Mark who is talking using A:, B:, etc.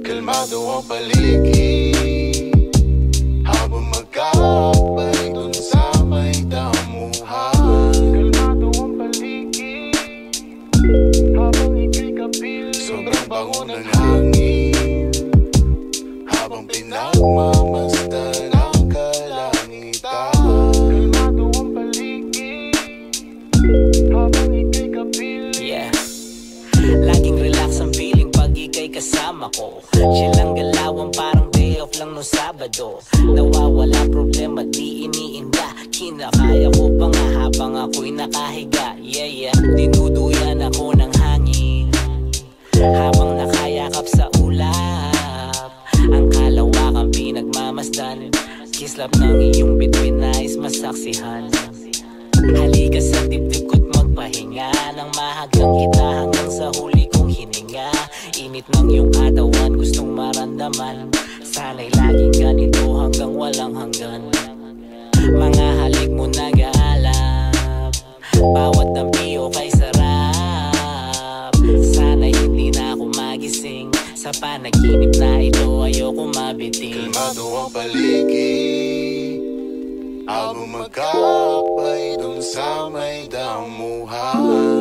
A: Kalmado ang paligid habang magkakapay dun sa may damuhan. Kalmado ang paligid habang ika'y kapiling. Sobrang bango ng hangin habang pinagmamasdan ang kalangitan. Kalmado ang paligid habang ika'y kapiling.
B: Laging relax ang feeling pag ika'y kasama ko. Chill lang galawan parang day off lang no Sabado. Nawawala problema di iniinda. Kinakaya ko pa nga habang ako'y nakahiga. Dinuduyan ako ng hangin habang nakayakap sa ulap. Ang kalawakang pinagmamasdan. Kislap ng iyong bituin nais masaksihan. Halika sa dibdib ko't magpahinga nang mahaglang kita hanggang sa huli kong hininga. Init ng iyong katawan gustong maramdaman. Sana'y laging ganito hanggang walang hanggan. Mga halik mo nag-aalap, bawat dampiyo kay sarap. Sana'y hindi na ako magising sa panaginip na ito, ayoko mabitin.
A: Kalmado ang paligid habang magkakapay dun sa may damuhan.